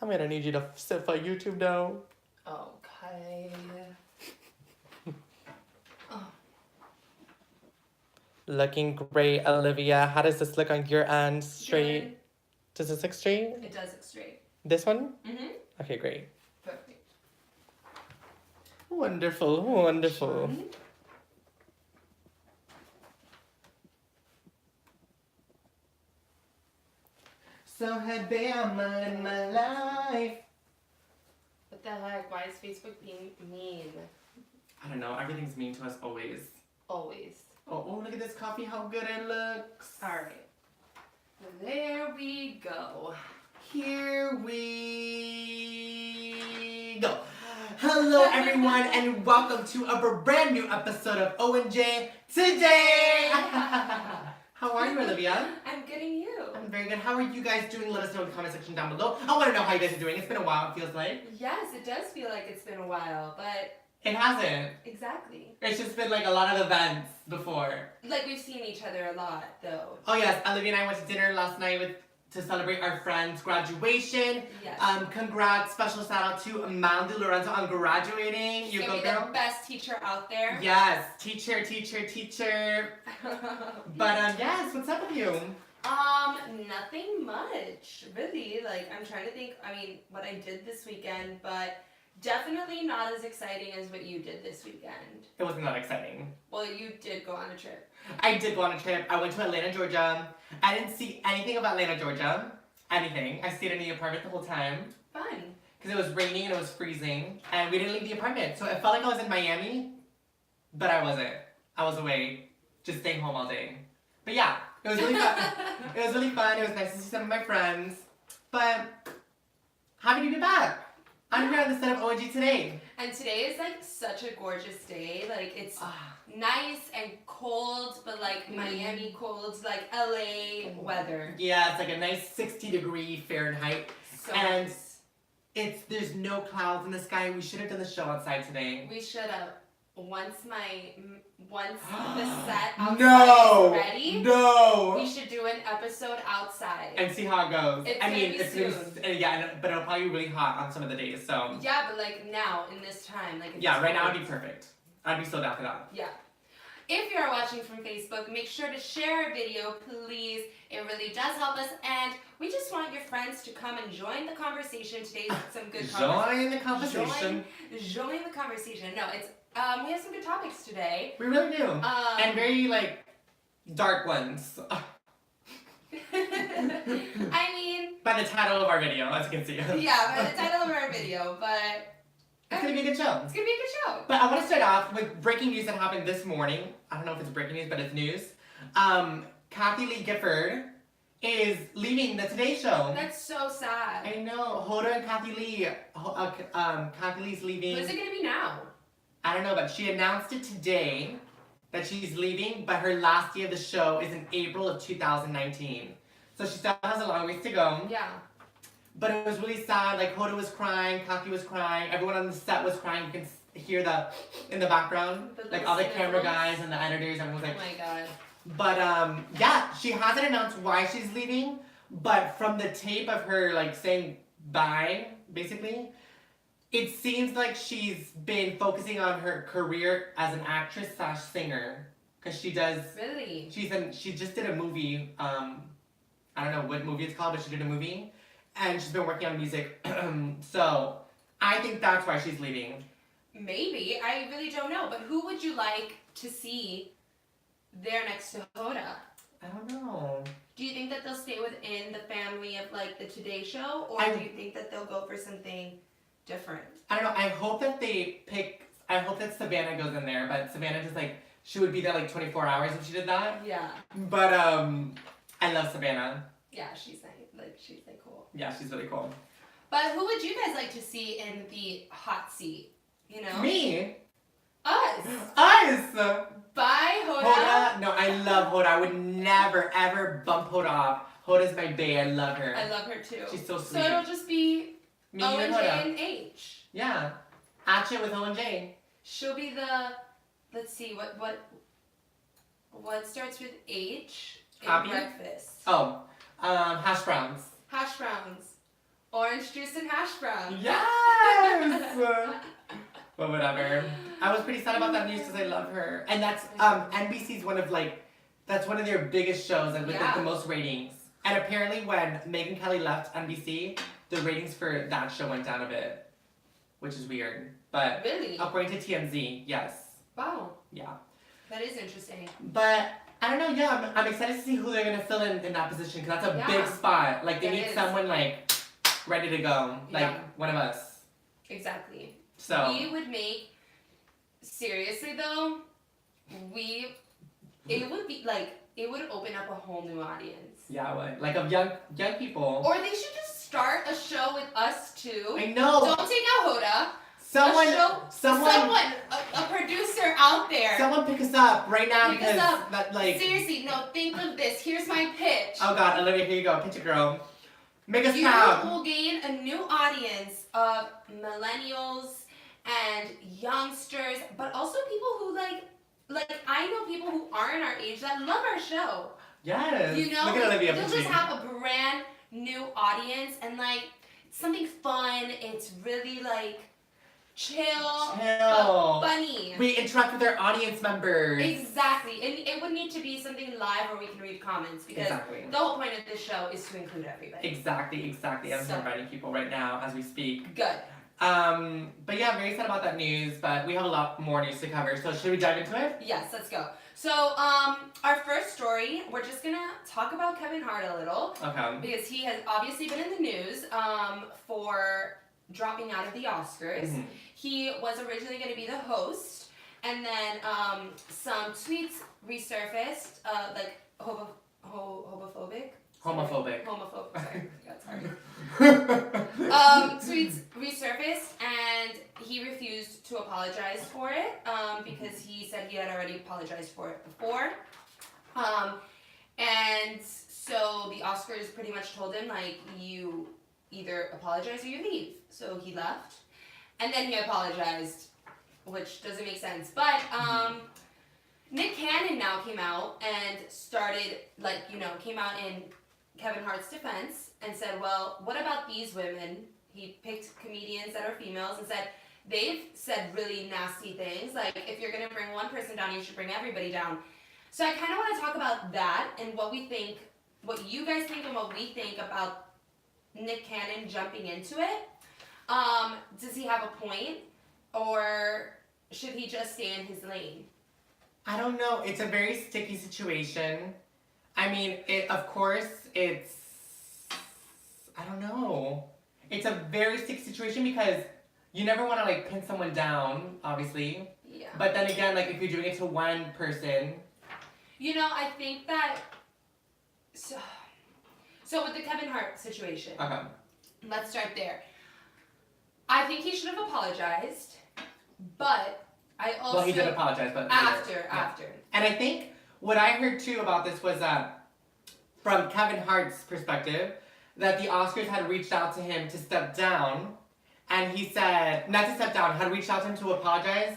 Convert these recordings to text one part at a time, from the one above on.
I'm gonna need you to sit for YouTube now. Okay. Oh. Looking great, Olivia. How does this look on your end? Straight? Good. Does this look straight? It does look straight. This one? Mm-hmm. Okay, great. Perfect. Wonderful, wonderful. Fun. So happy I'm in my life. What the heck? Why is Facebook being mean? I don't know. Everything's mean to us always. Always. Oh, look at this coffee. How good it looks. Alright. There we go. Here we go. Hello, everyone, and welcome to a brand new episode of O&J Today. How are you, Olivia? I'm getting you. I'm very good. How are you guys doing? Let us know in the comment section down below. I want to know how you guys are doing. It's been a while, it feels like. Yes, it does feel like it's been a while, but... It hasn't. Exactly. It's just been like a lot of events before. Like, we've seen each other a lot, though. Oh, yes. Olivia and I went to dinner last night to celebrate our friend's graduation. Yes. Congrats. Special shout out to Amanda Lorenzo on graduating. You go, girl. The best teacher out there. Yes. Teacher. But, yes. What's up with you? Nothing much, really. Like, I'm trying to think, what I did this weekend, but definitely not as exciting as what you did this weekend. It wasn't that exciting. Well, you did go on a trip. I did go on a trip. I went to Atlanta, Georgia. I didn't see anything about Atlanta, Georgia. Anything. I stayed in the apartment the whole time. Fun. Because it was raining and it was freezing. And we didn't leave the apartment. So it felt like I was in Miami. But I wasn't. I was away. Just staying home all day. But yeah. It was really fun. It was really fun. It was nice to see some of my friends. But happy to be back. I'm here on the set of OG today. And today is like such a gorgeous day. Like it's nice and cold, but like Miami cold, like LA weather. Yeah, it's like a nice 60-degree Fahrenheit. So and nice. There's no clouds in the sky. We should have done the show outside today. We should have. Once the set outside is ready, we should do an episode outside and see how it goes. It's gonna be soon. But it'll probably be really hot on some of the days. So yeah, but like now in this time, like right now it'd be perfect. I'd be so down for that. Yeah. If you are watching from Facebook, make sure to share our video, please. It really does help us, and we just want your friends to come and join the conversation today. Some good Join the conversation. Join the conversation. No, it's we have some good topics today. We really do. And very like dark ones. By the title of our video, as you can see. Yeah, by the title of our video, but it's gonna be a good show. It's gonna be a good show. But I want to start off with breaking news that happened this morning. I don't know if it's breaking news, but it's news. Kathy Lee Gifford is leaving the Today Show. That's so sad. I know. Hoda and Kathy Lee. Kathy Lee's leaving. What is it gonna be now? I don't know, but she announced it today that she's leaving, but her last day of the show is in April of 2019. So she still has a long ways to go. Yeah. But it was really sad. Like, Hoda was crying, Kathy was crying, everyone on the set was crying. You can hear in the background. Like, all the camera guys and the editors, everyone was like... Oh my god. But, yeah, she hasn't announced why she's leaving, but from the tape of her, like, saying bye, basically... It seems like she's been focusing on her career as an actress/singer, because she does. Really? She just did a movie. I don't know what movie it's called, but she did a movie, and she's been working on music. So I think that's why she's leaving. Maybe. I really don't know. But who would you like to see there next to Hoda? I don't know. Do you think that they'll stay within the family of like the Today Show, or do you think that they'll go for something different? I don't know. I hope that I hope that Savannah goes in there, but Savannah just like she would be there like 24 hours if she did that. Yeah. But I love Savannah. Yeah, she's nice. She's cool. Yeah, she's really cool. But who would you guys like to see in the hot seat? You know? Me. Us. Bye, Hoda. Hoda. No, I love Hoda. I would never ever bump Hoda off. Hoda's my bae. I love her. I love her too. She's so sweet. So it'll just be me O and and J Hoda. and H. Yeah. Action with O and J. She'll be the. Let's see what starts with H in Happy? breakfast. Oh, hash browns. Hash browns. Orange juice and hash brown. Yes! But whatever. I was pretty sad about that news because I love her. And that's, NBC's that's one of their biggest shows and with the most ratings. And apparently when Megyn Kelly left NBC, the ratings for that show went down a bit. Which is weird. But really? According to TMZ, yes. Wow. Yeah. That is interesting. But I don't know, yeah, I'm excited to see who they're gonna fill in that position because that's a big spot. Like they need someone like ready to go. Like one of us. Exactly. So we would make, seriously though, it would be like, it would open up a whole new audience. Yeah, it would. Like of young people. Or they should just start a show with us too. I know. Don't take out Hoda. Someone, a producer out there. Someone pick us up right now pick us up. That like. Seriously, no. Think of this. Here's my pitch. Oh God, Olivia, here you go. Pitch it, girl. Make us you proud. will gain a new audience of millennials and youngsters, but also people who like I know people who aren't our age that love our show. Yes. You know, look at Olivia. they'll just have a brand new audience and like something fun. It's really like chill, but funny. We interact with our audience members. Exactly, and it would need to be something live where we can read comments because the whole point of this show is to include everybody. Exactly. I'm inviting people right now as we speak. Good. But yeah, I'm very sad about that news, but we have a lot more news to cover, so should we dive into it? Yes, let's go. So, our first story, we're just gonna talk about Kevin Hart a little. Okay. Because he has obviously been in the news, for dropping out of the Oscars. Mm-hmm. He was originally gonna be the host, and then, some tweets resurfaced, like, homophobic, sorry, that's hard. Tweets resurfaced and he refused to apologize for it because he said he had already apologized for it before. And so the Oscars pretty much told him, like, you either apologize or you leave. So he left. And then he apologized, which doesn't make sense. But Nick Cannon now came out and started, like, came out in Kevin Hart's defense and said, well, what about these women? He picked comedians that are females and said, they've said really nasty things. Like, if you're going to bring one person down, you should bring everybody down. So I kind of want to talk about that and what we think, what you guys think and what we think about Nick Cannon jumping into it. Does he have a point? Or should he just stay in his lane? I don't know. It's a very sticky situation. I mean, of course, I don't know. It's a very sticky situation because you never want to, like, pin someone down, obviously. Yeah. But then again, like, if you're doing it to one person. I think that, so with the Kevin Hart situation. Okay. Let's start there. I think he should have apologized, but I also... Well, he did apologize, but... After. And I think what I heard, too, about this was that, from Kevin Hart's perspective, that the Oscars had reached out to him to step down, and he said, not to step down, had reached out to him to apologize,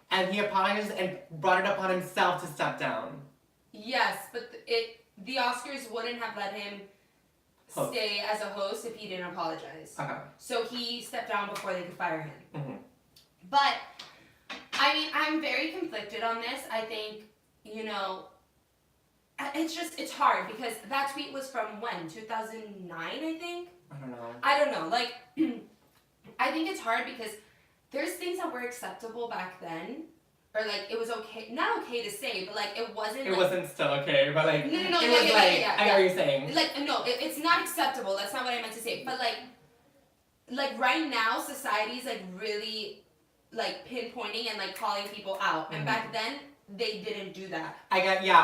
and he apologized and brought it upon himself to step down. Yes, but the Oscars wouldn't have let him stay as a host if he didn't apologize. Okay. So he stepped down before they could fire him. Mm-hmm. But, I mean, I'm very conflicted on this. I think, it's hard because that tweet was from when? 2009, I think? I don't know. Like, I think it's hard because there's things that were acceptable back then. Or, like, it was okay, not okay to say, but, like, it wasn't, It wasn't still okay, but, like, No, it was like, I know what you're saying. Like, no, it's not acceptable, that's not what I meant to say, but, like, right now, society's, like, really, like, pinpointing and, like, calling people out, and back then, they didn't do that.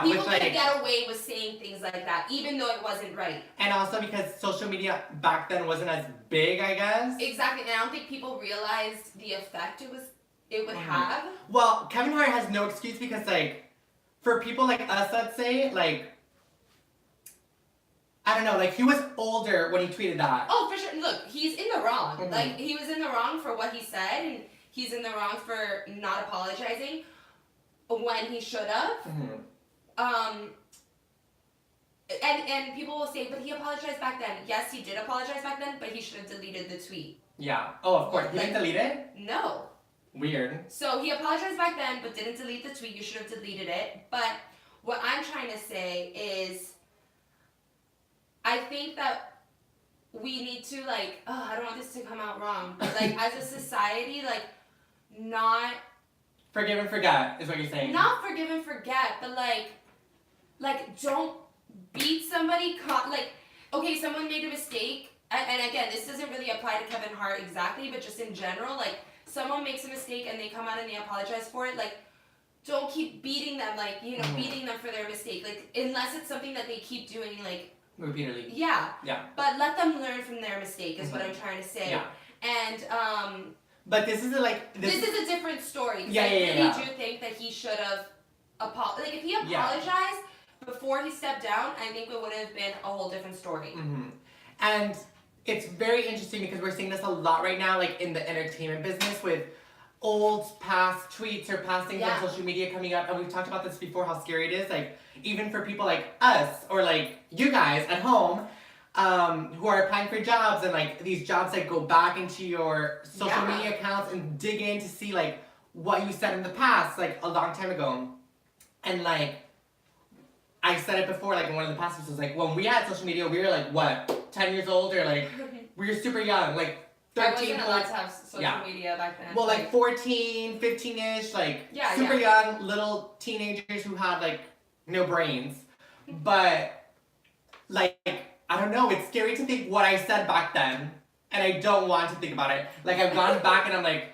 People could get away with saying things like that, even though it wasn't right. And also because social media back then wasn't as big, I guess. Exactly, and I don't think people realized the effect it would have. Well, Kevin Hart has no excuse because, like, for people like us, let's say, like, I don't know, like, he was older when he tweeted that. Oh, for sure. Look, he's in the wrong. Mm-hmm. Like, he was in the wrong for what he said, and he's in the wrong for not apologizing when he should have. Mm-hmm. and people will say, but he apologized back then. Yes, he did apologize back then, but he should have deleted the tweet. Yeah. Oh, of course. He didn't delete it? No. Weird. So he apologized back then, but didn't delete the tweet. You should have deleted it. But what I'm trying to say is, I think that we need to, like, I don't want this to come out wrong, but, like, as a society, like, not... Forgive and forget is what you're saying. Not forgive and forget, but, like, don't beat somebody, like, okay, someone made a mistake, and again, this doesn't really apply to Kevin Hart exactly, but just in general, like, someone makes a mistake and they come out and they apologize for it, like, don't keep beating them, like, you know, beating them for their mistake, like, unless it's something that they keep doing, like, repeatedly. Yeah. Yeah. But let them learn from their mistake is what I'm trying to say. Yeah. And, but this is this is a different story. Yeah, I really yeah. do think that he should have like, if he apologized before he stepped down, I think it would have been a whole different story. Mm-hmm. And it's very interesting because we're seeing this a lot right now, like in the entertainment business with old past tweets or past things on social media coming up. And we've talked about this before, how scary it is. Like, even for people like us or like you guys at home, who are applying for jobs and like these jobs that go back into your social media accounts and dig in to see like what you said in the past, like a long time ago. And like, I said it before, like in one of the past episodes, like when we had social media, we were like, what, 10 years old or like, we were super young, like 13, I wasn't allowed to have social media back then. Well, like 14, 15-ish, like super young little teenagers who had like no brains. But like, I don't know, it's scary to think what I said back then, and I don't want to think about it. Like, I've gone back and I'm like,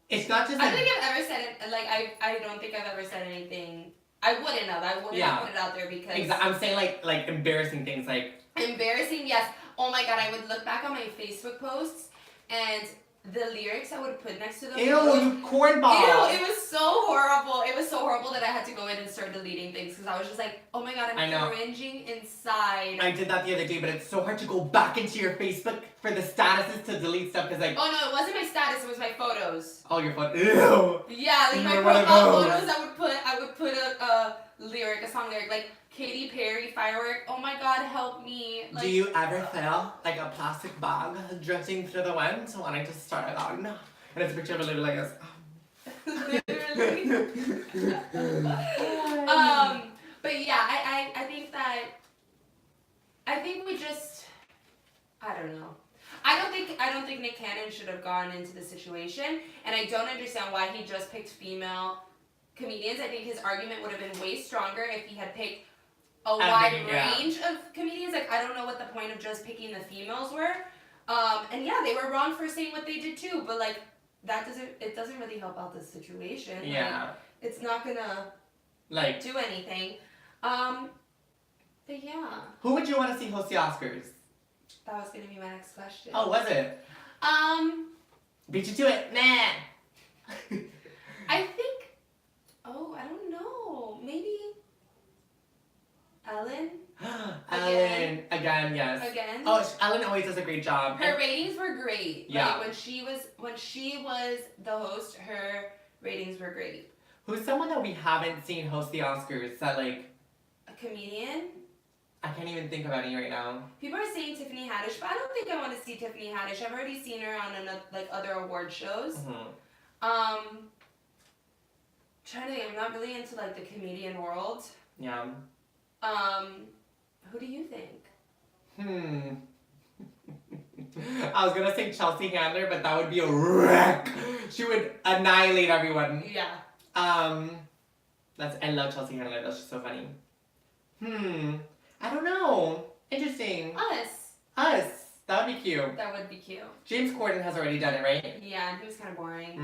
it's not just like... I don't think I've ever said it, like, I don't think I've ever said anything. I wouldn't have put it out there because... Exactly. I'm saying like embarrassing things, like... Embarrassing, yes. Oh my god, I would look back on my Facebook posts and the lyrics I would put next to them. Ew, you cornball! Ew, it was so horrible. It was so horrible that I had to go in and start deleting things because I was just like, oh my god, I'm cringing inside. I did that the other day, but it's so hard to go back into your Facebook for the statuses to delete stuff because like... Oh no, it wasn't my status, it was my photos. Oh, your photos. Ew! Yeah, like my profile photos, I would put a lyric, a song lyric, like Katy Perry, Firework. Oh my god, help me. Like, do you ever feel like a plastic bag drifting through the wind wanting to start a garden? And it's a picture of a lady like this. Literally. But yeah, I think we just, I don't know. I don't think Nick Cannon should have gone into the situation, and I don't understand why he just picked female comedians. I think his argument would have been way stronger if he had picked a wide range of comedians. Like, I don't know what the point of just picking the females were. And yeah, they were wrong for saying what they did too, but like, it doesn't really help out the situation. Yeah. Like, it's not gonna like do anything. But yeah. Who would you want to see host the Oscars? That was gonna be my next question. Oh, was it? Beat you to it. Nah. I think, I don't know. Maybe Ellen? Ellen, again, yes. Again? Oh, Ellen always does a great job. Her ratings were great. Yeah. Like, when she was the host, her ratings were great. Who's someone that we haven't seen host the Oscars that, like... A comedian? I can't even think of any right now. People are saying Tiffany Haddish, but I don't think I want to see Tiffany Haddish. I've already seen her on other award shows. Mm-hmm. Trying to think, I'm not really into like the comedian world. Yeah. Who do you think? I was gonna say Chelsea Handler, but that would be a wreck. She would annihilate everyone. Yeah. I love Chelsea Handler. That's just so funny. I don't know. Interesting. Us. That would be cute. That would be cute. James Corden has already done it, right? Yeah, and he was kind of boring.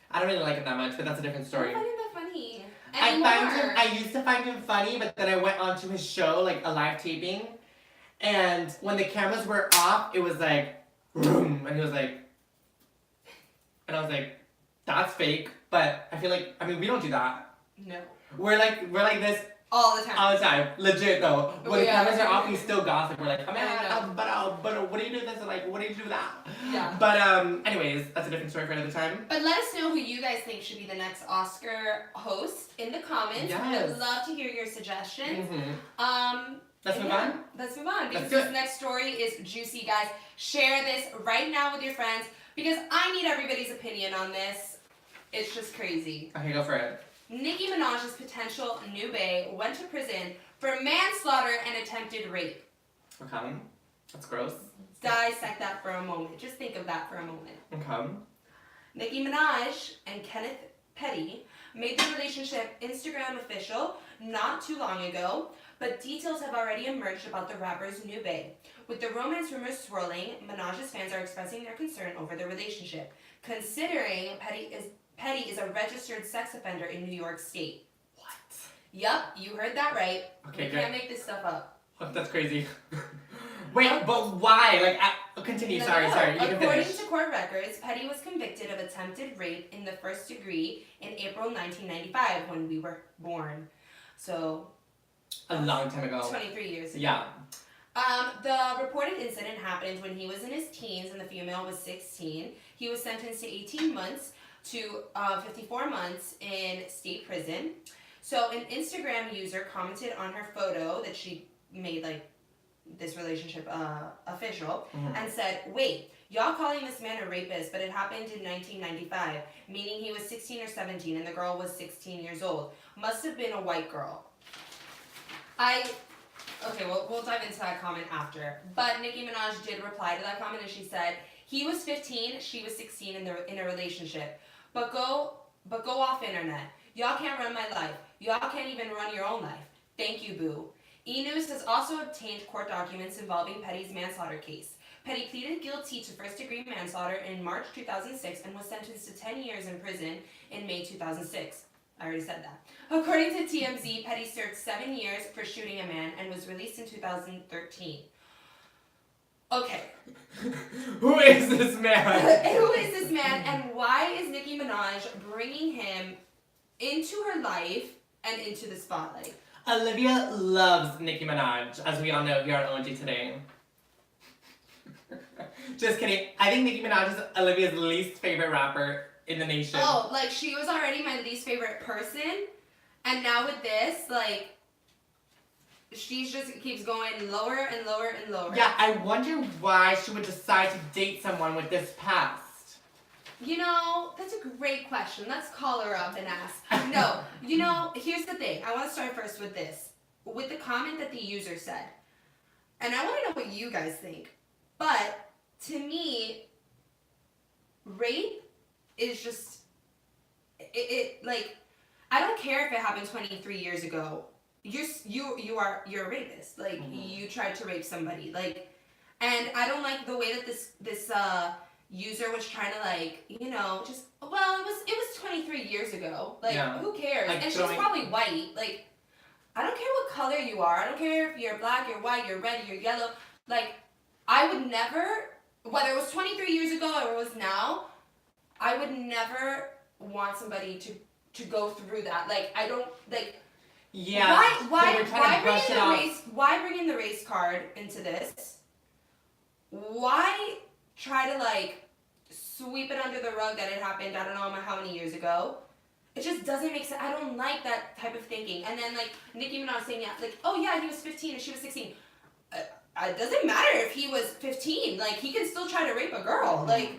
I don't really like him that much, but that's a different story. I find him that funny. I used to find him funny, but then I went onto his show, like a live taping, and when the cameras were off, it was like, vroom, and he was like, and I was like, that's fake, but I feel like, we don't do that. No. We're like this all the time. All the time. Legit though. When the cameras are off, we still gossip. We're like, oh man, but what do you do this? And like, what do you do that? Yeah. But anyways, that's a different story for another time. But let us know who you guys think should be the next Oscar host in the comments. Yes. We would love to hear your suggestions. Let's move on. Let's move on because Let's do it. this next story is juicy, guys. Share this right now with your friends because I need everybody's opinion on this. It's just crazy. Okay, go for it. Nicki Minaj's potential new bae went to prison for manslaughter and attempted rape. Okay. That's gross. Dissect that for a moment. Just think of that for a moment. Okay. Nicki Minaj and Kenneth Petty made the relationship Instagram official not too long ago, but details have already emerged about the rapper's new bae. With the romance rumors swirling, Minaj's fans are expressing their concern over the relationship, considering Petty is a registered sex offender in New York State. What? Yup, you heard that right. Okay, You good. can't make this stuff up. Oh, that's crazy. Wait, but why? Like, continue. No, Sorry. no. You can According finish. to court records, Petty was convicted of attempted rape in the first degree in April 1995 when we were born. So, A long time ago. 23 years ago. Yeah. The reported incident happened when he was in his teens and the female was 16. He was sentenced to 18 months to 54 months in state prison. So an Instagram user commented on her photo that she made like this relationship official and said, wait, y'all calling this man a rapist, but it happened in 1995, meaning he was 16 or 17 and the girl was 16 years old. Must have been a white girl. Okay, we'll dive into that comment after. But Nicki Minaj did reply to that comment and she said, he was 15, she was 16 in a relationship. But go off internet. Y'all can't run my life. Y'all can't even run your own life. Thank you, boo. E! News has also obtained court documents involving Petty's manslaughter case. Petty pleaded guilty to first-degree manslaughter in March 2006 and was sentenced to 10 years in prison in May 2006. I already said that. According to TMZ, Petty served 7 years for shooting a man and was released in 2013. Okay. Who is this man? Who is this man and why is Nicki Minaj bringing him into her life and into the spotlight? Olivia loves Nicki Minaj, as we all know here on OG Today. Just kidding. I think Nicki Minaj is Olivia's least favorite rapper in the nation. Oh, like she was already my least favorite person, and now with this, like, she just keeps going lower and lower and lower. Yeah, I wonder why she would decide to date someone with this past. You know, that's a great question. Let's call her up and ask. No, you know, here's the thing. I want to start first with this. With the comment that the user said. And I want to know what you guys think. But, to me, rape is just, like, I don't care if it happened 23 years ago. You're a rapist. Like, you tried to rape somebody. Like, and I don't like the way that this user was trying to, like, you know, just, well, it was 23 years ago. Like, yeah. Who cares? Like, and she's probably white. Like, I don't care what color you are. I don't care if you're black, you're white, you're red, you're yellow. Like, I would never, whether it was 23 years ago or it was now, I would never want somebody to go through that. Like, I don't, like, yeah. why bring in the race card into this? Why try to, like, sweep it under the rug that it happened, I don't know how many years ago? It just doesn't make sense. I don't like that type of thinking. And then, like, Nicki Minaj saying, yeah, like, oh, yeah, he was 15 and she was 16. It doesn't matter if he was 15. Like, he can still try to rape a girl. Like,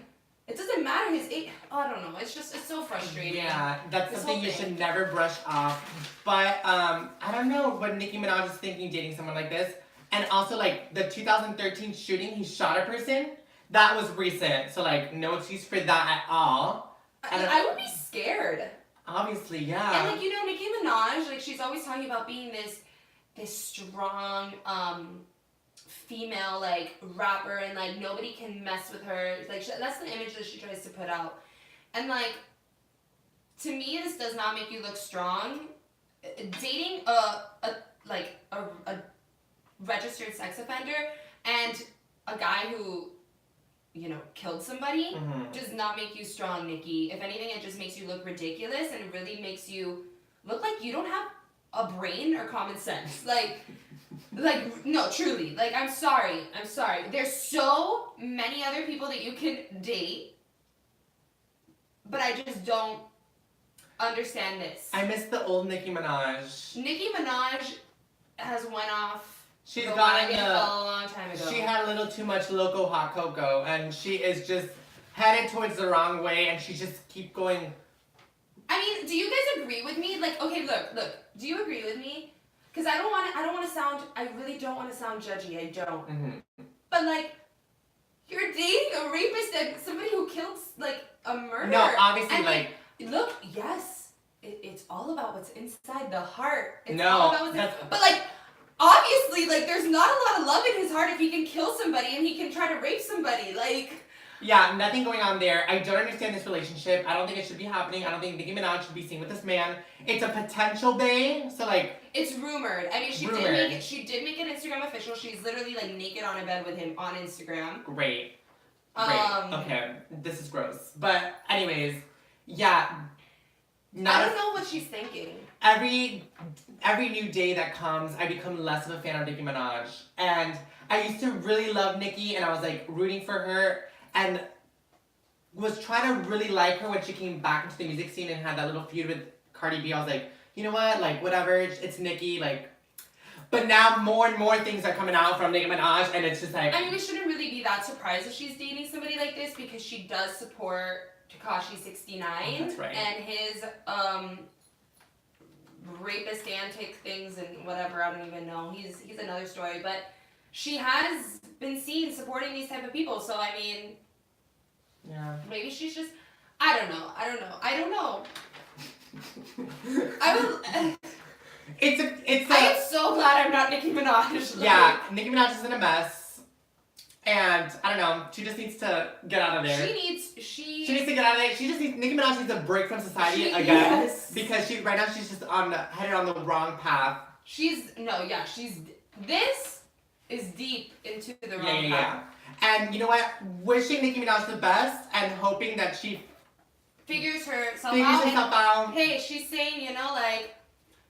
it doesn't matter his age. Oh, I don't know. It's so frustrating. Yeah, that's This something whole you thing. should never brush off. But, I don't know what Nicki Minaj is thinking dating someone like this. And also, like, the 2013 shooting, he shot a person. That was recent. So, like, no excuse for that at all. I would be scared. Obviously, yeah. And, like, you know, Nicki Minaj, like, she's always talking about being this strong, female, like, rapper, and, like, nobody can mess with her. Like, that's the image that she tries to put out. And, like, to me, this does not make you look strong. Dating a registered sex offender and a guy who, you know, killed somebody does not make you strong, Nicki. If anything, it just makes you look ridiculous and really makes you look like you don't have a brain or common sense. Like, no, truly. Like, I'm sorry. There's so many other people that you can date, but I just don't understand this. I miss the old Nicki Minaj. Nicki Minaj has went off She's The gotten wagon fell a long time ago. She had a little too much loco hot cocoa, and she is just headed towards the wrong way, and she just keep going. I mean, do you guys agree with me? Like, okay, look. Do you agree with me? Because I don't want to sound. I really don't want to sound judgy. I don't. Mm-hmm. But like, you're dating a rapist and somebody who killed like a murderer. No, obviously, and, like. Look, yes, it's all about what's inside the heart. It's No, all about what's but like. Obviously, like, there's not a lot of love in his heart if he can kill somebody and he can try to rape somebody. Like, yeah, nothing going on there. I don't understand this relationship. I don't think it should be happening. I don't think Nicki Minaj should be seen with this man. It's a potential bae, so like. It's rumored. I mean, she did make it Instagram official. She's literally like naked on a bed with him on Instagram. Great. Okay, this is gross. But anyways, yeah. I don't know what she's thinking. Every new day that comes, I become less of a fan of Nicki Minaj. And I used to really love Nicki, and I was like rooting for her, and was trying to really like her when she came back into the music scene and had that little feud with Cardi B. I was like, you know what, like whatever, it's Nicki, like. But now more and more things are coming out from Nicki Minaj, and it's just like. I mean, we shouldn't really be that surprised if she's dating somebody like this because she does support Tekashi 69 that's right. and his rapist antic things and whatever. I don't even know. He's another story, but she has been seen supporting these type of people. So I mean, yeah, maybe she's just. I don't know. I will. I am so glad I'm not Nicki Minaj. Yeah, Nicki Minaj is in a mess, and I don't know. She just needs to get out of there. She needs to get out of there. Nicki Minaj needs a break from society again, yes. Because right now she's just headed on the wrong path. This is deep into the wrong path. And you know what? Wishing Nicki Minaj the best and hoping that she figures herself out. Hey, she's saying, you know, like,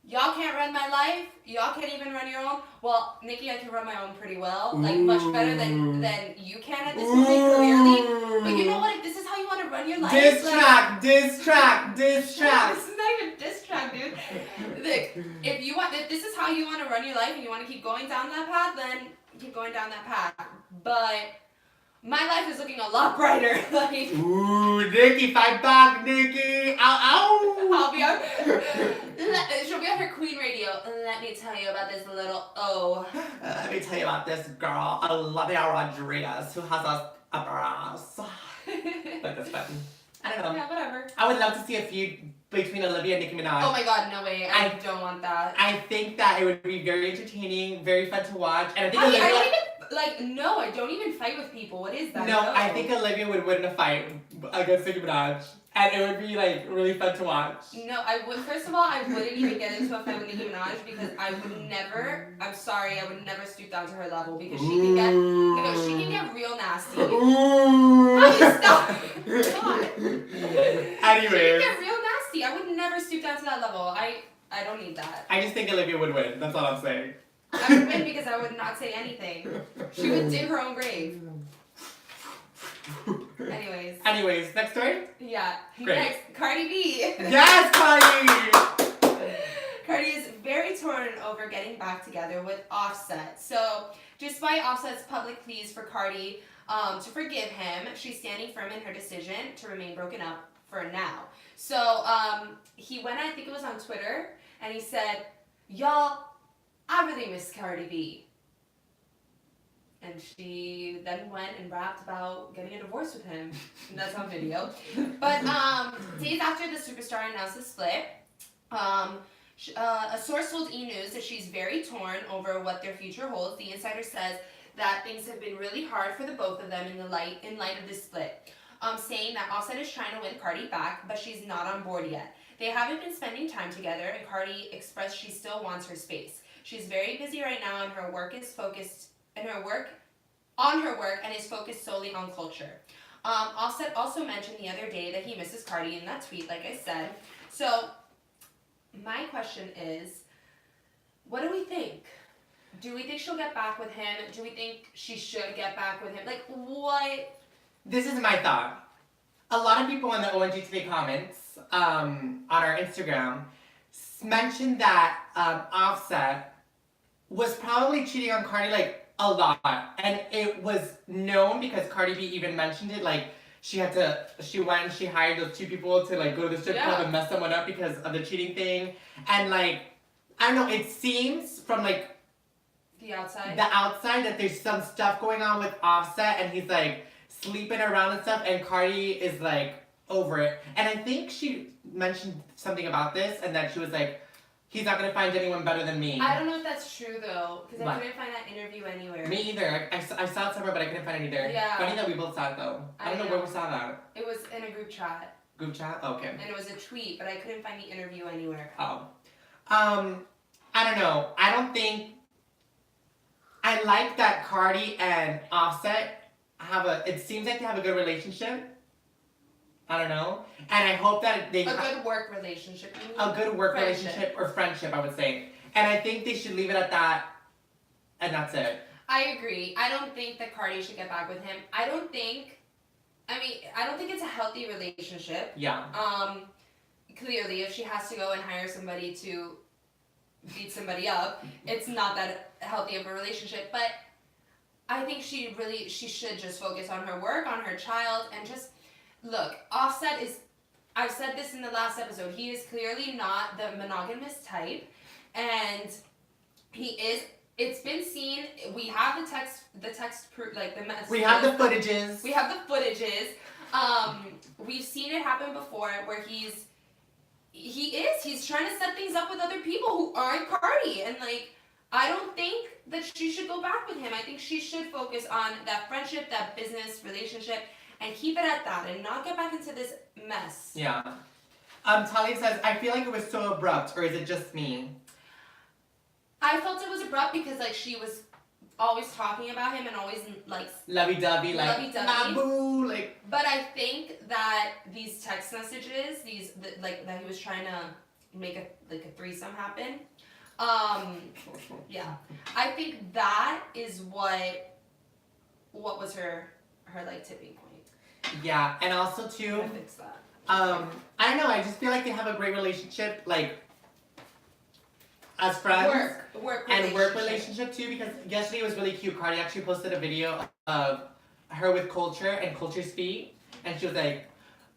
y'all can't run my life. Y'all can't even run your own. Well, Nicki, I can run my own pretty well. Like, much better than you can at this moment, clearly. But you know what? If this is how you want to run your life... Diss track. This is not even diss track, dude. Look, if this is how you want to run your life and you want to keep going down that path, then keep going down that path. But... my life is looking a lot brighter. Like, ooh, Nicki, fight back, Nicki! Ow, ow! She'll be on her Queen radio. Let me tell you about this little Let me tell you about this girl, Olivia Rodriguez, who has a brass. Like this button. I don't know. Yeah, whatever. I would love to see a feud between Olivia and Nicki Minaj. Oh my god, no way. I don't want that. I think that it would be very entertaining, very fun to watch, and I think Olivia... I don't even fight with people. What is that? No, I think Olivia would win a fight against Nicki Minaj. And it would be, like, really fun to watch. No, I would. First of all, I wouldn't even get into a fight with Nicki Minaj because I would never, I'm sorry, I would never stoop down to her level because she can get real nasty. Stop! God. Anyways. She can get real nasty. I would never stoop down to that level. I don't need that. I just think Olivia would win. That's all I'm saying. I would win because I would not say anything. She would dig her own grave. Anyways, next story? Yeah. Great. Next, Cardi B. Yes, Cardi! Cardi is very torn over getting back together with Offset. So, despite Offset's public pleas for Cardi to forgive him, she's standing firm in her decision to remain broken up for now. So, he went, I think it was on Twitter, and he said, "Y'all, I really miss Cardi B." And she then went and rapped about getting a divorce with him. And that's on video. But days after the superstar announced the split, a source told E! News that she's very torn over what their future holds. The insider says that things have been really hard for the both of them in light of this split, saying that Offset is trying to win Cardi back, but she's not on board yet. They haven't been spending time together, and Cardi expressed she still wants her space. She's very busy right now, and her work is focused and is focused solely on culture. Offset also mentioned the other day that he misses Cardi in that tweet, like I said. So, my question is, what do we think? Do we think she'll get back with him? Do we think she should get back with him? Like, what? This is my thought. A lot of people in the ONG today comments on our Instagram mentioned that Offset was probably cheating on Cardi like a lot, and it was known because Cardi B even mentioned it. Like she went and she hired those two people to like go to the strip club and mess someone up because of the cheating thing, and like I don't know. It seems from like the outside that there's some stuff going on with Offset, and he's like sleeping around and stuff, and Cardi is like over it. And I think she mentioned something about this, and that she was like, he's not gonna find anyone better than me. I don't know if that's true though, because I couldn't find that interview anywhere. Me either. I saw it somewhere, but I couldn't find it either. Yeah. Funny that we both saw it though. I don't know where we saw that. It was in a group chat. Group chat? Okay. And it was a tweet, but I couldn't find the interview anywhere. Oh. I don't know. I don't think. I like that Cardi and Offset it seems like they have a good relationship. I don't know. And I hope that they good work relationship. A good work relationship or friendship, I would say. And I think they should leave it at that, and that's it. I agree. I don't think that Cardi should get back with him. I don't think it's a healthy relationship. Yeah. Clearly, if she has to go and hire somebody to beat somebody up, it's not that healthy of a relationship. But I think she should just focus on her work, on her child, and just look. Offset is, I've said this in the last episode, he is clearly not the monogamous type, and he is. It's been seen. We have the text, like the messages. We have the footages. We've seen it happen before, where he's trying to set things up with other people who aren't Cardi, and like, I don't think that she should go back with him. I think she should focus on that friendship, that business relationship, and keep it at that, and not get back into this mess. Yeah. Talia says, I feel like it was so abrupt, or is it just me? I felt it was abrupt because like she was always talking about him and always like lovey-dovey, like boo, like. But I think that these text messages, that he was trying to make a threesome happen. Yeah, I think that is what was her like tipping point. Yeah, and also too. I fix that. I don't know. I just feel like they have a great relationship, like as friends. Work relationship too, because yesterday was really cute. Cardi actually posted a video of her with Culture and Culture's feet, and she was like,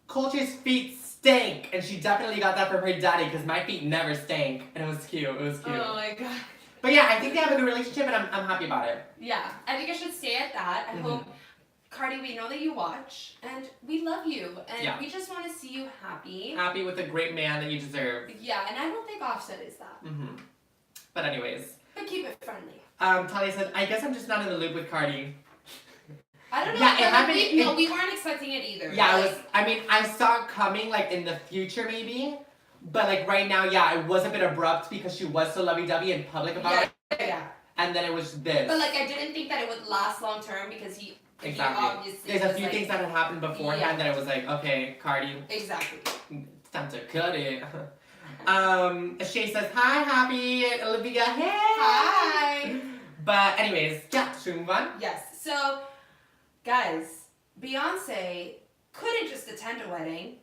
Culture's feet stink, and she definitely got that from her daddy because my feet never stink, and it was cute. Oh my god. But yeah, I think they have a good relationship, and I'm happy about it. Yeah, I think I should stay at that. I hope, Cardi, we know that you watch, and we love you, and we just want to see you happy. Happy with a great man that you deserve. Yeah, and I don't think Offset is that. But anyways. But keep it friendly. Talia said, I guess I'm just not in the loop with Cardi. I don't know. Yeah, it happened. We weren't expecting it either. Yeah, I saw it coming like in the future maybe, but like right now, yeah, it was a bit abrupt because she was so lovey-dovey and public about it. Yeah. And then it was this. But like I didn't think that it would last long term because he obviously There's a few things that had happened beforehand that it was like, okay, Cardi. Exactly. It's time to cut it. Shay says, hi, Happy. Olivia, hey. Hi. But anyways, yeah, should we move on? Yes. So, guys, Beyonce couldn't just attend a wedding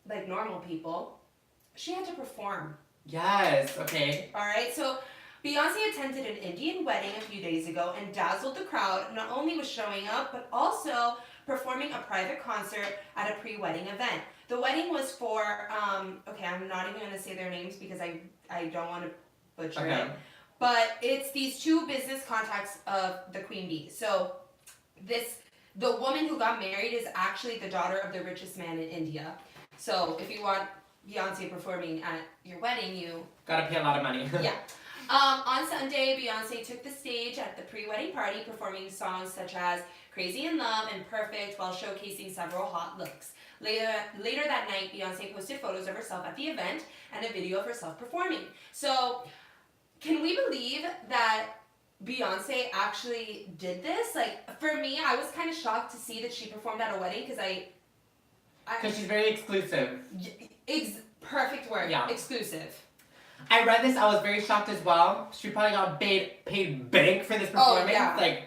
like normal people. She had to perform. Yes, okay. Alright, so Beyonce attended an Indian wedding a few days ago and dazzled the crowd, not only with showing up, but also performing a private concert at a pre-wedding event. The wedding was for, okay, I'm not even going to say their names because I don't want to butcher it. But it's these two business contacts of the Queen Bee. So the woman who got married is actually the daughter of the richest man in India. So if you want Beyonce performing at your wedding, you gotta pay a lot of money. Yeah. On Sunday, Beyonce took the stage at the pre-wedding party, performing songs such as Crazy in Love and Perfect while showcasing several hot looks. Later that night, Beyonce posted photos of herself at the event and a video of herself performing. So, can we believe that Beyonce actually did this? Like, for me, I was kind of shocked to see that she performed at a wedding because she's very exclusive. Perfect word. Yeah. Exclusive. I read this, I was very shocked as well. She probably got paid bank for this performance. Oh, yeah. Like,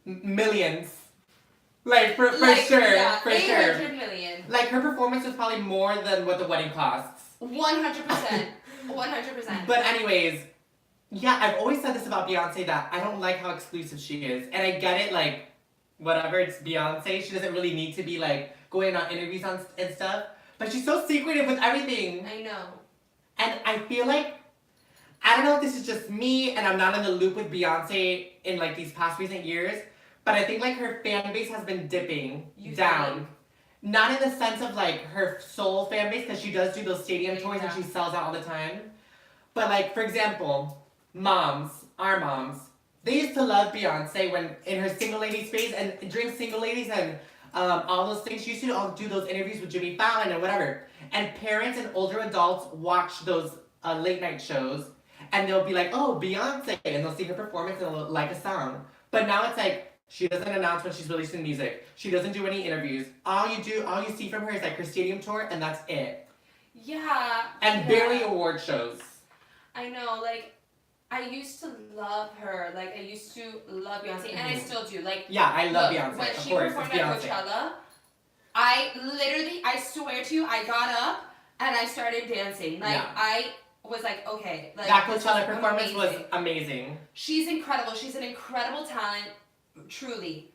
millions. Like, for sure. Yeah, for 800 sure. million. Like, her performance was probably more than what the wedding costs. 100%. 100%. But anyways, Yeah, I've always said this about Beyonce that I don't like how exclusive she is. And I get it, like, whatever, it's Beyonce. She doesn't really need to be, like, going on interviews and stuff. But she's so secretive with everything. I know. And I feel like, I don't know if this is just me and I'm not in the loop with Beyonce in, like, these past recent years. But I think, like, her fan base has been dipping down. Think? Not in the sense of, like, her soul fan base, because she does do those stadium tours and she sells out all the time. But, like, for example, our moms, they used to love Beyonce when in her single ladies phase and during single ladies and all those things. She used to all do those interviews with Jimmy Fallon and whatever. And parents and older adults watch those late night shows and they'll be like, oh, Beyonce, and they'll see her performance and they'll like a song. But now it's like, she doesn't announce when she's releasing music. She doesn't do any interviews. All you see from her is like her stadium tour and that's it. Yeah. And barely award shows. I know, like, I used to love her. Like, I used to love Beyonce, and I still do. Like, yeah, I love Beyonce. When of she course, performed at Coachella, I swear to you, I got up and I started dancing. Like, I was like, okay. Like, that Coachella performance was amazing. She's incredible. She's an incredible talent, truly.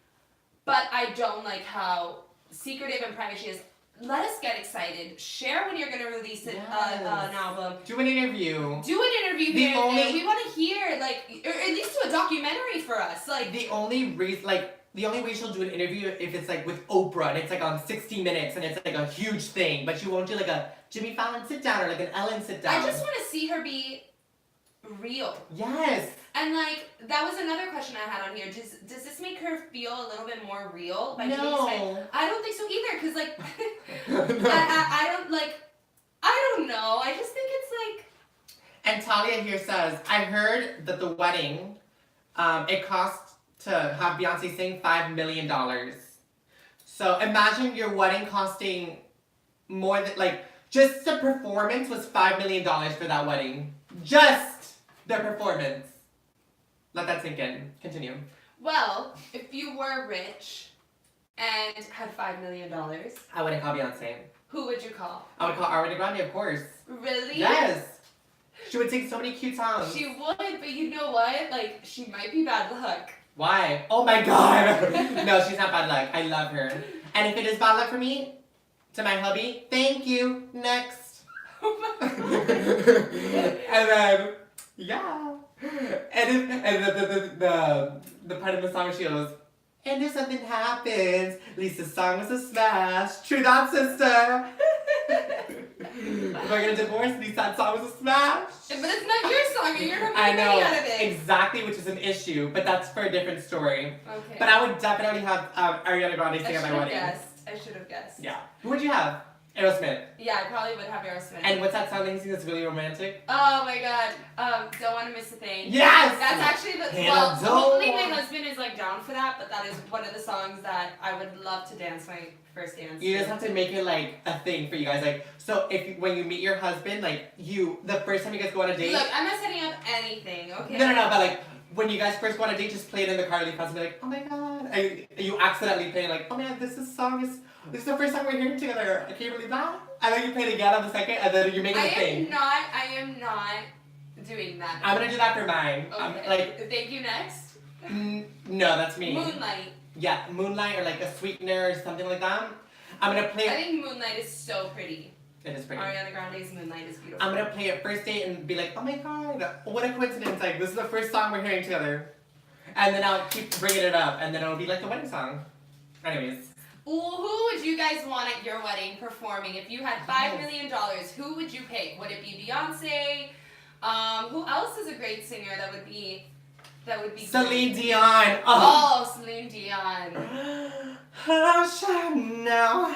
But I don't like how secretive and private she is. Let us get excited. Share when you're going to release an album. Do an interview. Do an interview here and there. We want to hear, like, or at least do a documentary for us. Like, the only way she'll do an interview if it's like with Oprah and it's like on 60 Minutes and it's like a huge thing, but she won't do like a Jimmy Fallon sit down or like an Ellen sit down. I just want to see her be real. Yes. And like, that was another question I had on here. Does this make her feel a little bit more real? By No. I don't think so either, because like, I don't know. I just think it's like. And Talia here says, I heard that the wedding, it cost to have Beyonce sing $5 million. So imagine your wedding costing more than, like, just the performance was $5 million for that wedding. Just the performance. Let that sink in. Continue. Well, if you were rich and had $5 million, I wouldn't call Beyonce. Who would you call? I would call Ariana Grande, of course. Really? Yes. She would sing so many cute songs. She would, but you know what? Like, she might be bad luck. Why? Oh my god! No, she's not bad luck. I love her. And if it is bad luck for me, to my hubby, thank you. Next. And then, yeah. And the part of the song where she goes, and if something happens, Lisa's song was a smash. True that, sister. If I get a divorce, Lisa's song was a smash. But it's not your song, and you're not I making know, money out of it. exactly, which is an issue, but that's for a different story. Okay. But I would definitely have Ariana Grande sing at my wedding. I should have guessed. Yeah. Who would you have? Aerosmith. Yeah, I probably would have Aerosmith. And what's that song that he sings that's really romantic? Oh my god. Don't want to miss a thing. Yes! That's actually hopefully my husband is like down for that, but that is one of the songs that I would love to dance my first dance. You just have to make it like a thing for you guys. Like, so when you meet your husband, like the first time you guys go on a date. Look, I'm not setting up anything, okay? No, but like when you guys first go on a date, just play it in the car really fast and be like, oh my god. And you accidentally play like, oh man, this is the first time we're hearing together. I can't believe that. And then you play it again on the second, and then you make it a thing. I am not doing that. I'm gonna do that for mine. Okay. Thank you next. No, that's me. Moonlight. Yeah, Moonlight or like a Sweetener or something like that. I'm gonna play. I think Moonlight is so pretty. It is pretty. Ariana Grande's Moonlight is beautiful. I'm gonna play it first date and be like, oh my god, what a coincidence! Like this is the first song we're hearing together, and then I'll keep bringing it up, and then it'll be like the wedding song. Anyways. Well, who would you guys want at your wedding performing? If you had $5 million, who would you pick? Would it be Beyonce? Who else is a great singer that would be Celine great? Dion. Oh, Celine Dion. Oh, now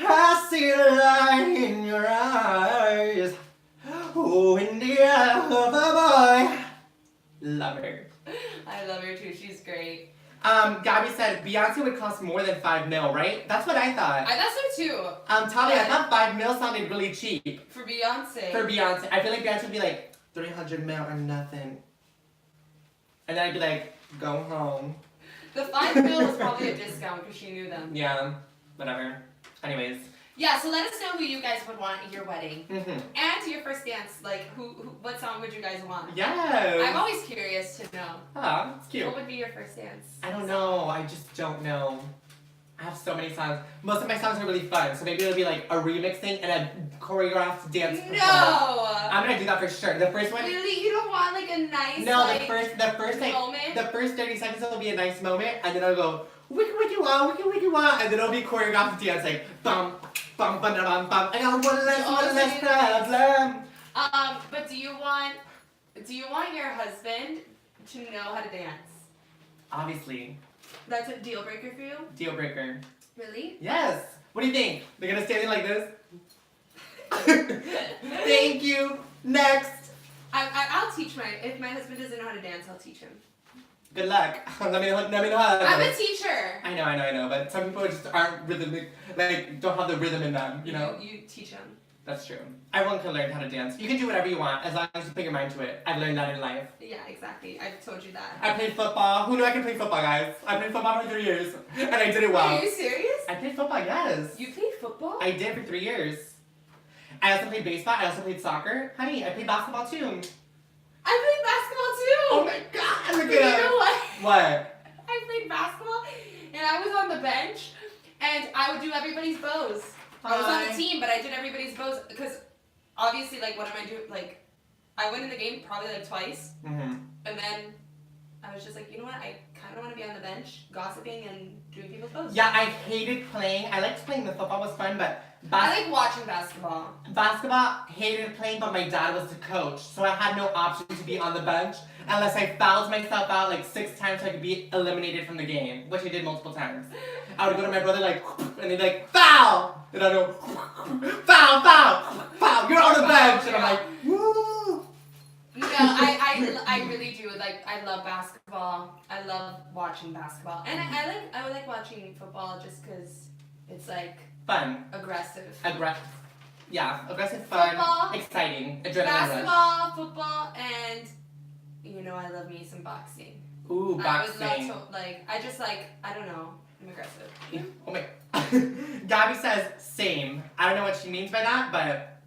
I see the light in your eyes. Oh, India, boy. Love her. I love her too. She's great. Gabby said Beyonce would cost more than $5 million, right? That's what I thought. I thought so too. Talia, I thought $5 million sounded really cheap. For Beyonce. I feel like Beyonce would be like $300 million or nothing. And then I'd be like, go home. The $5 million was probably a discount because she knew them. Yeah, whatever. Anyways. Yeah, so let us know who you guys would want at your wedding. Mm-hmm. And your first dance, like, what song would you guys want? Yes. I'm always curious to know. Ah, it's cute. What would be your first dance? I don't know. I just don't know. I have so many songs. Most of my songs are really fun, so maybe it'll be like a remix thing and a choreographed dance. No! I'm gonna do that for sure. The first one. Really? You don't want like a nice No, like, the first like, moment? the first 30 seconds will be a nice moment, and then I'll go wiki wiki wah, and then it'll be choreographed dance like bum bum bum bum bum. I got one less problem. But do you want your husband to know how to dance? Obviously. That's a deal breaker for you? Deal breaker. Really? Yes. What do you think? They're gonna stand in like this? Thank you. Next. I'll teach if my husband doesn't know how to dance, I'll teach him. Good luck. Let me know how that I'm goes. a teacher. I know, but some people just aren't rhythmic, like don't have the rhythm in them, you know? You teach him. That's true. Everyone can learn how to dance. You can do whatever you want as long as you put your mind to it. I've learned that in life. Yeah, exactly. I've told you that. I played football. Who knew I could play football, guys? I played football for 3 years, and I did it well. Are you serious? I played football, yes. You played football? I did for 3 years. I also played baseball. I also played soccer. Honey, I played basketball too. I played basketball too! Oh my god, look You at know what? What? I played basketball, and I was on the bench, and I would do everybody's bows. I was on the team, but I did everybody's bows, because obviously, like, what am I doing? Like, I went in the game probably, like, twice, and then I was just like, you know what? I kind of want to be on the bench, gossiping and doing people's bows. Yeah, I hated playing. I liked playing the football was fun, but I like watching basketball. basketball, hated playing, but my dad was the coach, so I had no option to be on the bench unless I fouled myself out like 6 times so I could be eliminated from the game, which I did multiple times. I would go to my brother like, and they'd be like, foul! And I'd go, foul, foul, foul, you're on the bench! And I'm like, woo! No, I really do. Like, I love basketball. I love watching basketball. And I would like watching football just because it's like Fun. aggressive. Yeah, aggressive, fun, Football, exciting, adrenaline rush. Basketball, football, and you know I love me some boxing. Ooh, boxing. I would love to, like, I don't know, I'm aggressive. Oh my. Gabby says same. I don't know what she means by that, but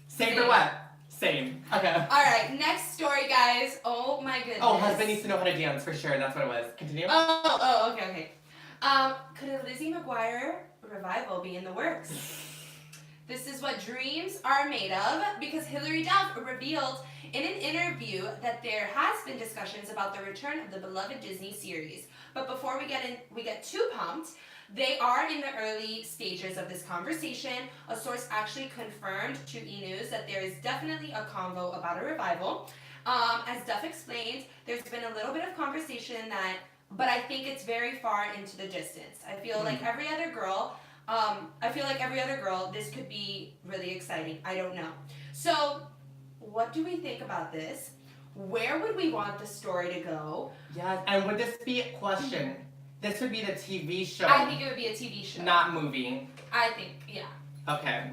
same for what? Same. Okay. Alright, next story, guys. Oh my goodness. Oh, husband needs to know how to dance for sure. That's what it was. Continue. Okay. Could a Lizzie McGuire revival be in the works? This is what dreams are made of, because Hilary Duff revealed in an interview that there has been discussions about the return of the beloved Disney series. But before we get too pumped, they are in the early stages of this conversation. A source actually confirmed to E! News that there is definitely a convo about a revival. As Duff explained, there's been a little bit of conversation but I think it's very far into the distance. I feel like every other girl, this could be really exciting. I don't know. So, what do we think about this? Where would we want the story to go? Yes, and would this be a question? This would be the TV show. I think it would be a TV show. Not movie. I think, yeah. Okay.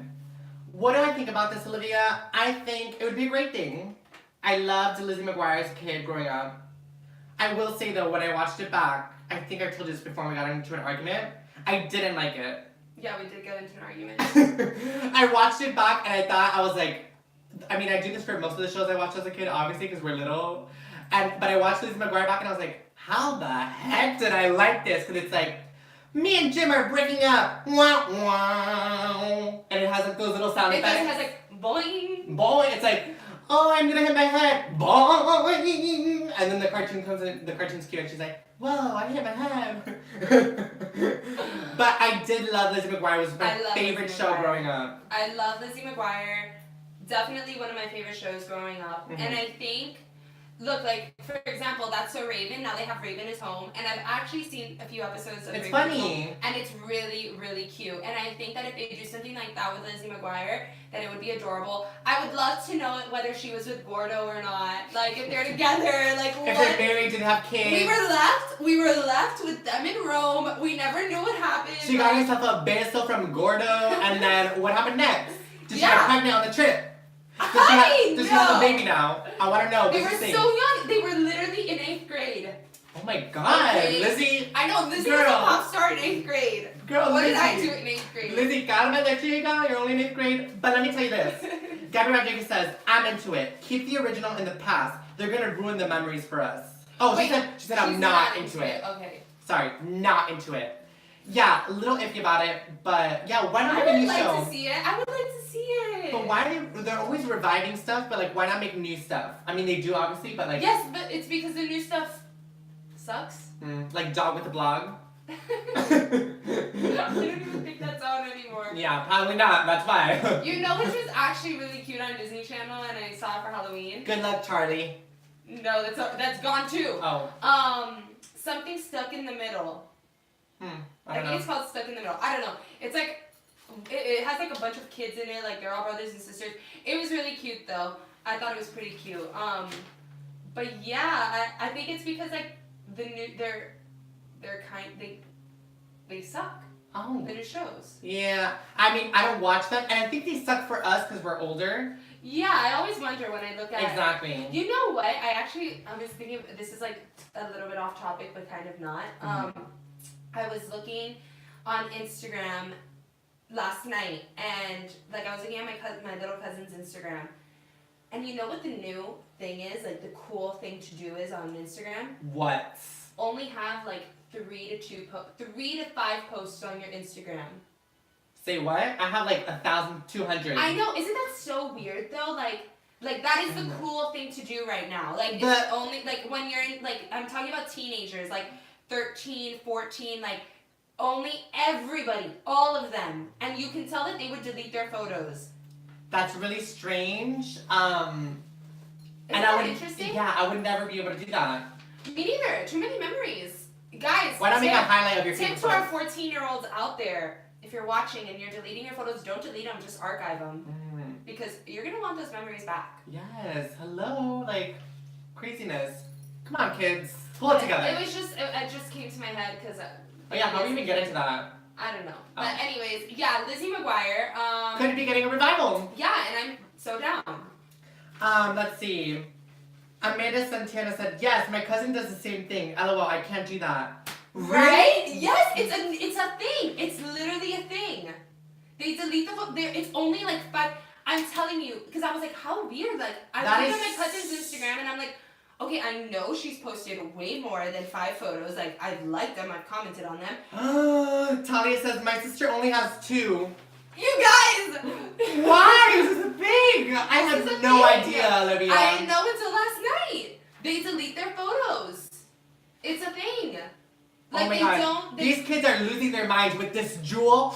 What do I think about this, Olivia? I think it would be a great thing. I loved Lizzie McGuire as a kid growing up. I will say though, when I watched it back, I think I told you this before we got into an argument, I didn't like it. Yeah, we did get into an argument. I watched it back and I thought, I was like, I mean, I do this for most of the shows I watched as a kid, obviously, because we're little. But I watched Lizzie McGuire back and I was like, how the heck did I like this? Because it's like, me and Jim are breaking up. Wah, wah. And it has like those little sound effects. It has like boing. Boing. It's like, oh, I'm gonna hit my head. Boing. And then the cartoon comes in, the cartoon's cute, and she's like, whoa, I hit my head. But I did love Lizzie McGuire. It was my favorite show growing up. I love Lizzie McGuire. Definitely one of my favorite shows growing up. Mm-hmm. And I think, look, like, for example, That's So Raven. Now they have Raven is Home. And I've actually seen a few episodes of Raven is Home. And it's really, really cute. And I think that if they do something like that with Lizzie McGuire, that it would be adorable. I would love to know whether she was with Gordo or not. Like, if they're together, like, if they're married, did have kids. We were left with them in Rome. We never knew what happened. She got herself a beso from Gordo, and then what happened next? Did she get pregnant on the trip? Does she have a baby now? I want to know. They were so young. They were literally in 8th grade. Oh Oh my god, Okay. Lizzie. I know, Lizzie Girl. was a pop star in 8th grade. Girl, What Lizzie. did I do in 8th grade? Lizzie, calma la chica, you're only in 8th grade. But let me tell you this. Gabby Rodriguez says, I'm into it. Keep the original in the past. They're gonna ruin the memories for us. Oh, Wait, she said she's I'm not into it. Okay. Sorry, not into it. Yeah, a little iffy about it, but yeah, why not I make a would new like show? to see it. I would like to see it. But why they're always reviving stuff, but like why not make new stuff? I mean they do obviously, but like Yes, but it's because the new stuff sucks. like Dog with a Blog. I don't even think that's on anymore. Yeah, probably not, that's why. You know which was actually really cute on Disney Channel and I saw it for Halloween? Good luck, Charlie. No, that's gone too. Oh. Something Stuck in the Middle. I don't think know. it's called Stuck in the Middle. I don't know. It's like it has like a bunch of kids in it, like they're all brothers and sisters. It was really cute though. I thought it was pretty cute. But yeah, I think it's because like the new they suck. Oh. The new shows. Yeah, I mean I don't watch them, and I think they suck for us because we're older. Yeah, I always wonder when I look at. Exactly. You know what? I was thinking. This is like a little bit off topic, but kind of not. I was looking on Instagram last night, and like I was looking at my little cousin's Instagram, and you know what the new thing is? Like the cool thing to do is on Instagram. What? Only have like 3 to 5 posts on your Instagram. Say what? I have like 1,200. I know. Isn't that so weird though? Like that is the cool thing to do right now. Like But- it's only like when you're in like I'm talking about teenagers like 13, 14, like only everybody, all of them, and you can tell that they would delete their photos. That's really strange. Isn't And I that would interesting? Yeah, I would never be able to do that. Me neither. Too many memories, guys. Why not make a highlight of your tip favorite to our photos? 14-year-olds out there. If you're watching and you're deleting your photos, don't delete them. Just archive them because you're gonna want those memories back. Yes. Hello. Like craziness. Come on, kids. Pull it together. It was just it just came to my head because. Oh yeah. How do we even get into that? I don't know. Oh. But anyways, yeah, Lizzie McGuire. Could it be getting a revival? Yeah, and I'm so down. Let's see. Amanda Santana said, yes, my cousin does the same thing. LOL, I can't do that. Right? Yes, it's a thing. It's literally a thing. They delete the photo. It's only like 5. I'm telling you, because I was like, how weird. Like, I looked at my cousin's Instagram and I'm like, okay, I know she's posted way more than 5 photos. Like, I've liked them, I've commented on them. Talia says, my sister only has 2. You guys! Why? This is big. I This is had a no thing. idea, Olivia. I didn't know until last night. They delete their photos. It's a thing. Like, oh my they god. don't. These kids are losing their minds with this jewel.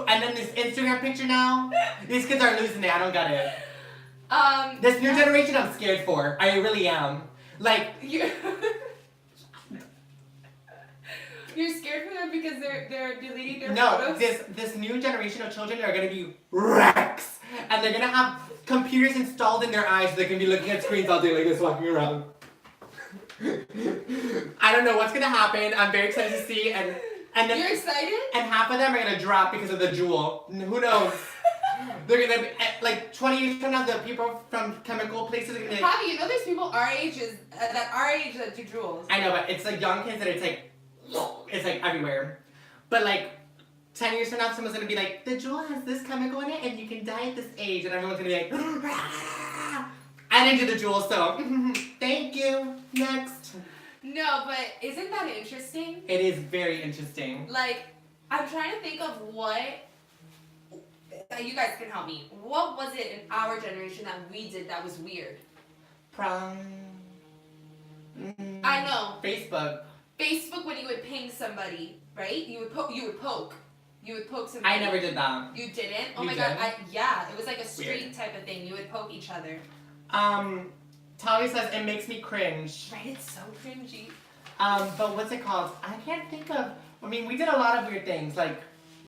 And then this Instagram picture now. These kids are losing it. I don't get it. This new generation I'm scared for. I really am. Like, You're scared for them because they're deleting their no, photos? this new generation of children are gonna be wrecks. And they're gonna have computers installed in their eyes so they can be looking at screens all day like this, walking around. I don't know what's gonna happen. I'm very excited to see, and then You're excited? and half of them are gonna drop because of the jewel. Who knows? They're gonna be like 20 years from now. The people from chemical places are gonna. Javi, you know there's people our age that do jewels. I know, but it's like young kids that it's like everywhere. But like 10 years from now, someone's gonna be like, the jewel has this chemical in it, and you can die at this age, and everyone's gonna be like, I didn't do the jewel, so thank you. Next. No, but isn't that interesting? It is very interesting. Like, I'm trying to think of what. You guys can help me. What was it in our generation that we did that was weird? Prom. I know. Facebook. Facebook, when you would ping somebody, right? You would poke. You would poke somebody. I never did that. You didn't? Oh You my did? god! Yeah, it was like a street Weird. type of thing. You would poke each other. Talia says it makes me cringe. Right? It's so cringy. But what's it called? I can't think of. I mean, we did a lot of weird things. Like